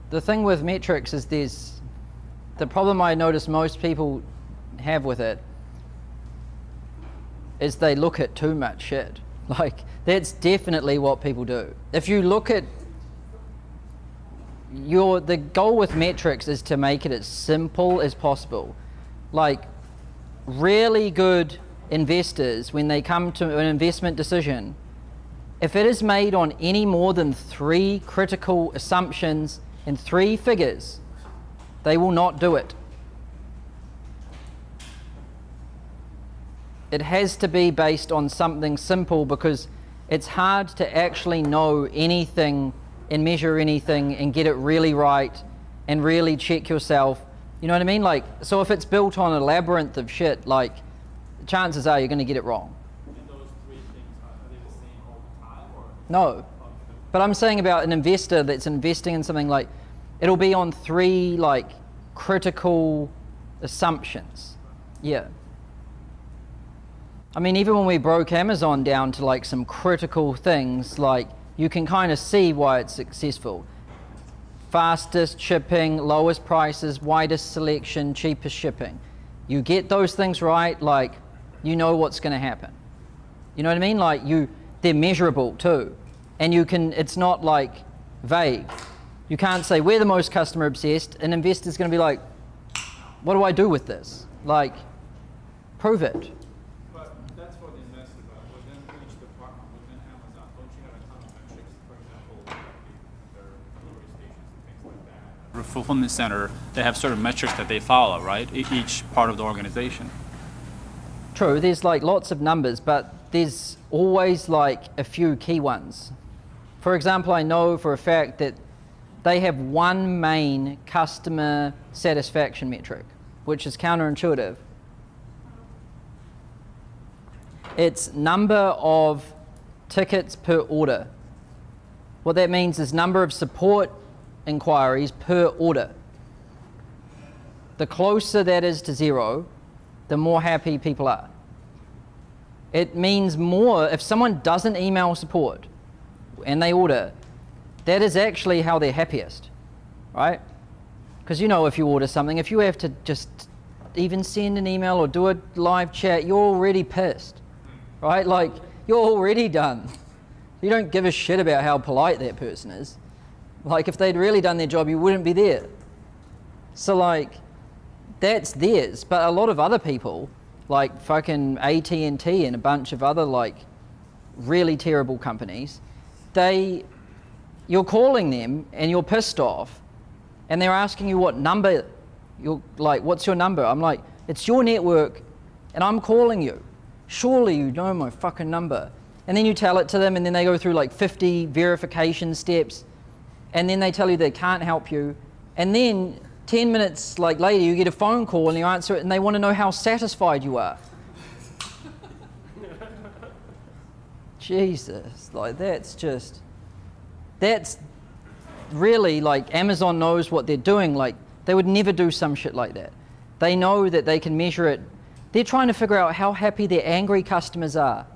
The thing with metrics is the problem I notice most people have with it is they look at too much shit. Like, that's definitely what people do. If you look at the goal with metrics is to make it as simple as possible. Like, really good investors, when they come to an investment decision, if it is made on any more than 3 critical assumptions and 3 figures, they will not do it. It has to be based on something simple, because it's hard to actually know anything and measure anything and get it really right and really check yourself. You know what I mean? Like, so if it's built on a labyrinth of shit, like, chances are you're going to get it wrong. And those 3 things, are they the same all the time? Or? No. But I'm saying about an investor that's investing in something, like, it'll be on 3 like critical assumptions. Yeah. I mean, even when we broke Amazon down to like some critical things, like, you can kind of see why it's successful. Fastest shipping, lowest prices, widest selection, cheapest shipping. You get those things right, like, you know what's going to happen. You know what I mean? Like, they're measurable too. And you can, it's not like vague. You can't say, we're the most customer obsessed. An investor's going to be like, what do I do with this? Like, prove it. But that's for the investor, but within each department, within Amazon, don't you have a ton of metrics, for example, their delivery stations and things like that? Fulfillment center, they have certain metrics that they follow, right? Each part of the organization. True, there's like lots of numbers, but there's always like a few key ones. For example, I know for a fact that they have one main customer satisfaction metric, which is counterintuitive. It's number of tickets per order. What that means is number of support inquiries per order. The closer that is to 0, the more happy people are. It means more, if someone doesn't email support and they order, that is actually how they're happiest, right? Because you know, if you order something, if you have to just even send an email or do a live chat, you're already pissed, right? Like, you're already done. You don't give a shit about how polite that person is. Like, if they'd really done their job, you wouldn't be there. So like, that's theirs. But a lot of other people, like fucking AT&T and a bunch of other like really terrible companies, you're calling them and you're pissed off and they're asking you what number, you're like, what's your number? I'm like, it's your network and I'm calling you. Surely you know my fucking number. And then you tell it to them and then they go through like 50 verification steps and then they tell you they can't help you. And then 10 minutes like later you get a phone call and you answer it and they want to know how satisfied you are. Jesus, like that's really, like, Amazon knows what they're doing. Like, they would never do some shit like that. They know that they can measure it. They're trying to figure out how happy their angry customers are.